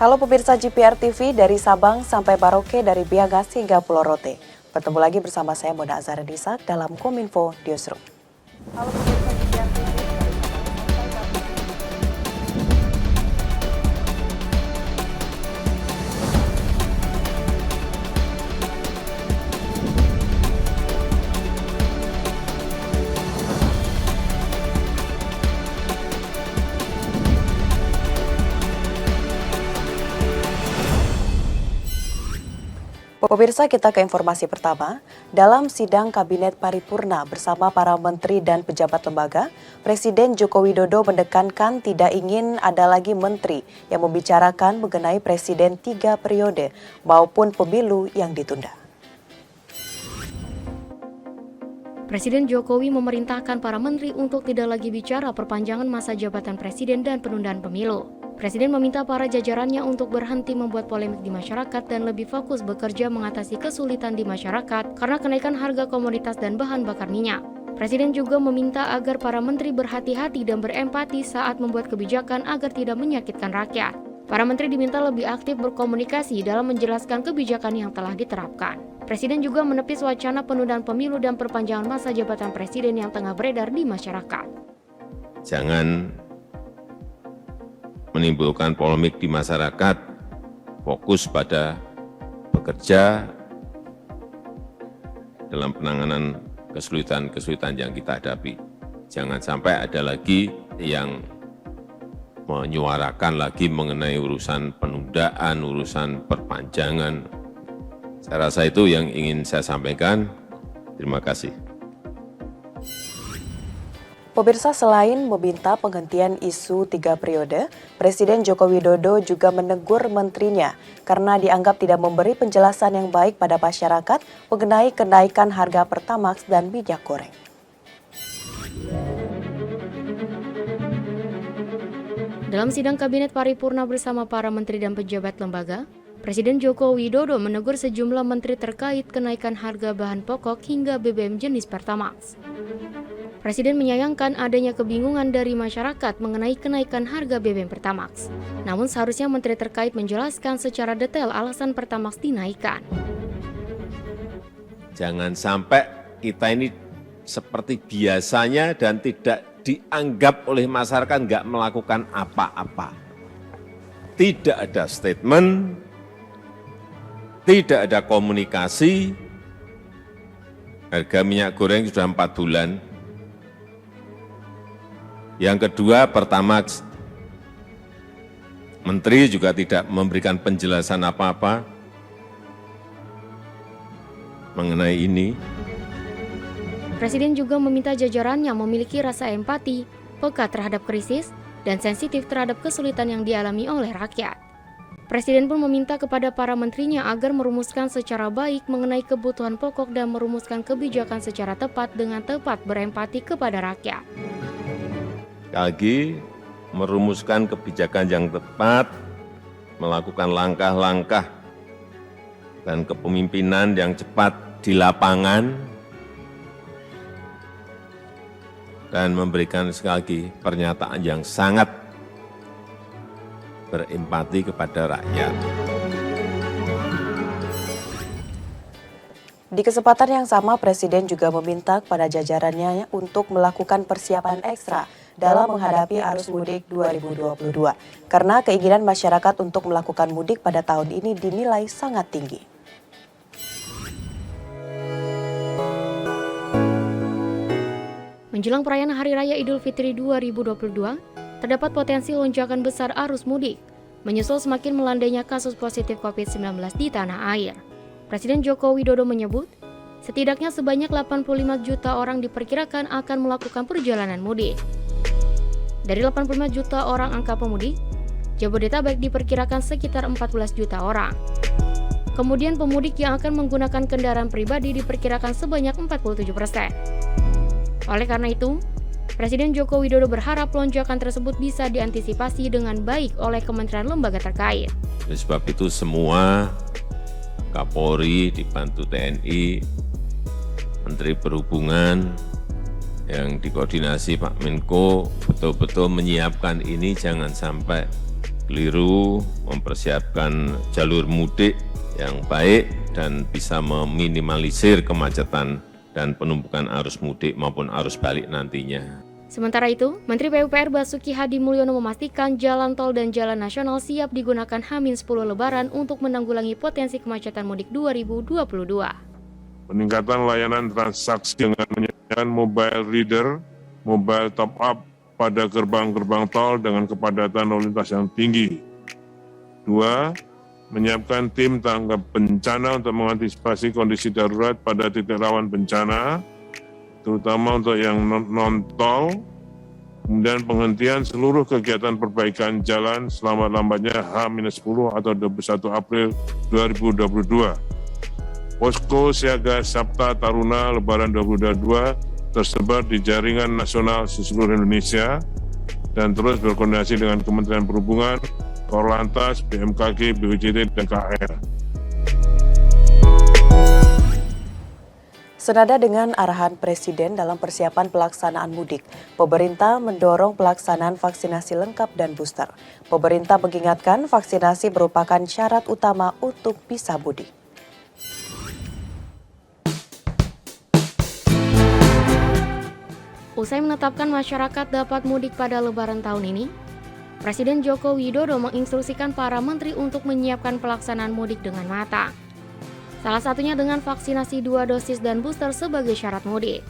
Halo pemirsa GPR TV dari Sabang sampai Merauke, dari Biagas hingga Pulau Rote. Bertemu lagi bersama saya Mona Azharadisa dalam Kominfo Newsroom. Halo pemirsa GPR TV dari Sabang sampai Pemirsa, kita ke informasi pertama. Dalam sidang Kabinet Paripurna bersama para menteri dan pejabat lembaga, Presiden Joko Widodo menekankan tidak ingin ada lagi menteri yang membicarakan mengenai presiden 3 periode maupun pemilu yang ditunda. Presiden Jokowi memerintahkan para menteri untuk tidak lagi bicara perpanjangan masa jabatan presiden dan penundaan pemilu. Presiden meminta para jajarannya untuk berhenti membuat polemik di masyarakat dan lebih fokus bekerja mengatasi kesulitan di masyarakat karena kenaikan harga komoditas dan bahan bakar minyak. Presiden juga meminta agar para menteri berhati-hati dan berempati saat membuat kebijakan agar tidak menyakitkan rakyat. Para menteri diminta lebih aktif berkomunikasi dalam menjelaskan kebijakan yang telah diterapkan. Presiden juga menepis wacana penundaan pemilu dan perpanjangan masa jabatan presiden yang tengah beredar di masyarakat. Jangan menimbulkan polemik di masyarakat, fokus pada bekerja dalam penanganan kesulitan-kesulitan yang kita hadapi. Jangan sampai ada lagi yang menyuarakan lagi mengenai urusan penundaan, urusan perpanjangan. Saya rasa itu yang ingin saya sampaikan. Terima kasih. Pemirsa, selain meminta penghentian isu 3 periode, Presiden Joko Widodo juga menegur menterinya karena dianggap tidak memberi penjelasan yang baik pada masyarakat mengenai kenaikan harga Pertamax dan minyak goreng. Dalam sidang Kabinet Paripurna bersama para menteri dan pejabat lembaga, Presiden Joko Widodo menegur sejumlah menteri terkait kenaikan harga bahan pokok hingga BBM jenis Pertamax. Presiden menyayangkan adanya kebingungan dari masyarakat mengenai kenaikan harga BBM Pertamax. Namun seharusnya menteri terkait menjelaskan secara detail alasan Pertamax dinaikkan. Jangan sampai kita ini seperti biasanya dan tidak dianggap oleh masyarakat nggak melakukan apa-apa. Tidak ada statement, tidak ada komunikasi. Harga minyak goreng sudah 4 bulan. Yang kedua, Pertamax, menteri juga tidak memberikan penjelasan apa-apa mengenai ini. Presiden juga meminta jajarannya memiliki rasa empati, peka terhadap krisis, dan sensitif terhadap kesulitan yang dialami oleh rakyat. Presiden pun meminta kepada para menterinya agar merumuskan secara baik mengenai kebutuhan pokok dan merumuskan kebijakan secara tepat dengan tepat berempati kepada rakyat. Lagi merumuskan kebijakan yang tepat, melakukan langkah-langkah dan kepemimpinan yang cepat di lapangan, dan memberikan sekali lagi pernyataan yang sangat berempati kepada rakyat. Di kesempatan yang sama, Presiden juga meminta kepada jajarannya untuk melakukan persiapan ekstra dalam menghadapi arus mudik 2022, karena keinginan masyarakat untuk melakukan mudik pada tahun ini dinilai sangat tinggi. Menjelang perayaan Hari Raya Idul Fitri 2022, terdapat potensi lonjakan besar arus mudik, menyusul semakin melandainya kasus positif COVID-19 di tanah air. Presiden Joko Widodo menyebut, setidaknya sebanyak 85 juta orang diperkirakan akan melakukan perjalanan mudik. Dari 85 juta orang angka pemudik, Jabodetabek diperkirakan sekitar 14 juta orang. Kemudian pemudik yang akan menggunakan kendaraan pribadi diperkirakan sebanyak 47%. Oleh karena itu, Presiden Joko Widodo berharap lonjakan tersebut bisa diantisipasi dengan baik oleh kementerian lembaga terkait. Oleh sebab itu semua Kapolri dibantu TNI, Menteri Perhubungan, yang dikoordinasi Pak Menko betul-betul menyiapkan ini, jangan sampai keliru, mempersiapkan jalur mudik yang baik dan bisa meminimalisir kemacetan dan penumpukan arus mudik maupun arus balik nantinya. Sementara itu, Menteri PUPR Basuki Hadi Mulyono memastikan jalan tol dan jalan nasional siap digunakan H-10 Lebaran untuk menanggulangi potensi kemacetan mudik 2022. Peningkatan layanan transaksi dengan menyediakan mobile reader, mobile top up pada gerbang-gerbang tol dengan kepadatan lalu lintas yang tinggi. 2. Menyiapkan tim tanggap bencana untuk mengantisipasi kondisi darurat pada titik rawan bencana, terutama untuk yang non-tol, kemudian penghentian seluruh kegiatan perbaikan jalan selama-lambatnya H-10 atau 21 April 2022. Posko Siaga Sabta Taruna Lebaran 2022 tersebar di jaringan nasional di seluruh Indonesia dan terus berkoordinasi dengan Kementerian Perhubungan, Korlantas, BMKG, BPJT, dan KR. Senada dengan arahan Presiden dalam persiapan pelaksanaan mudik, pemerintah mendorong pelaksanaan vaksinasi lengkap dan booster. Pemerintah mengingatkan vaksinasi merupakan syarat utama untuk bisa mudik. Usai menetapkan masyarakat dapat mudik pada Lebaran tahun ini, Presiden Joko Widodo menginstruksikan para menteri untuk menyiapkan pelaksanaan mudik dengan matang. Salah satunya dengan vaksinasi 2 dosis dan booster sebagai syarat mudik.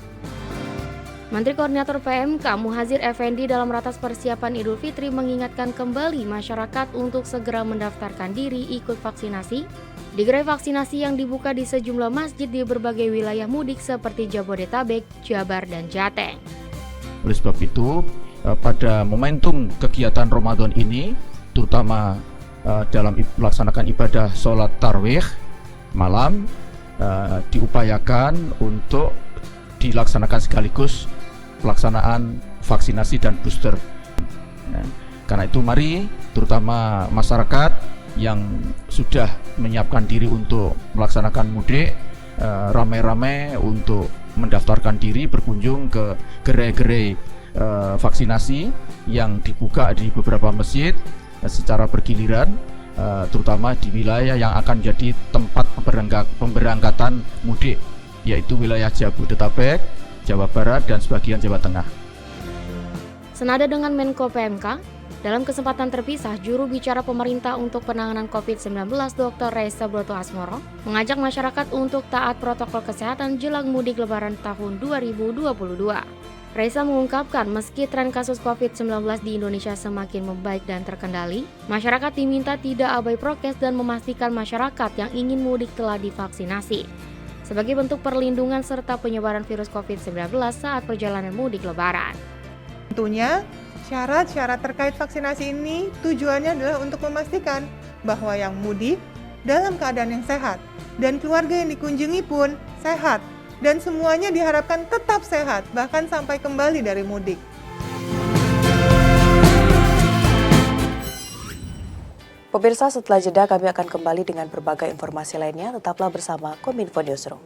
Menteri Koordinator PMK Muhadzir Effendi dalam ratas persiapan Idul Fitri mengingatkan kembali masyarakat untuk segera mendaftarkan diri ikut vaksinasi di gerai vaksinasi yang dibuka di sejumlah masjid di berbagai wilayah mudik seperti Jabodetabek, Jabar, dan Jateng. Oleh sebab itu, pada momentum kegiatan Ramadan ini, terutama dalam melaksanakan ibadah sholat tarawih malam, diupayakan untuk dilaksanakan sekaligus pelaksanaan vaksinasi dan booster. Karena itu mari terutama masyarakat yang sudah menyiapkan diri untuk melaksanakan mudik, ramai-ramai untuk mendaftarkan diri berkunjung ke gerai-gerai vaksinasi yang dibuka di beberapa masjid secara bergiliran, terutama di wilayah yang akan jadi tempat pemberangkatan mudik, yaitu wilayah Jabodetabek, Jawa Barat, dan sebagian Jawa Tengah. Senada dengan Menko PMK, dalam kesempatan terpisah, juru bicara pemerintah untuk penanganan COVID-19 Dr. Reza Brotoasmoro mengajak masyarakat untuk taat protokol kesehatan jelang mudik Lebaran tahun 2022. Reza mengungkapkan meski tren kasus COVID-19 di Indonesia semakin membaik dan terkendali, masyarakat diminta tidak abai prokes dan memastikan masyarakat yang ingin mudik telah divaksinasi sebagai bentuk perlindungan serta penyebaran virus COVID-19 saat perjalanan mudik Lebaran. Tentunya, syarat-syarat terkait vaksinasi ini tujuannya adalah untuk memastikan bahwa yang mudik dalam keadaan yang sehat dan keluarga yang dikunjungi pun sehat. Dan semuanya diharapkan tetap sehat, bahkan sampai kembali dari mudik. Pemirsa, setelah jeda kami akan kembali dengan berbagai informasi lainnya. Tetaplah bersama Kominfo Newsroom.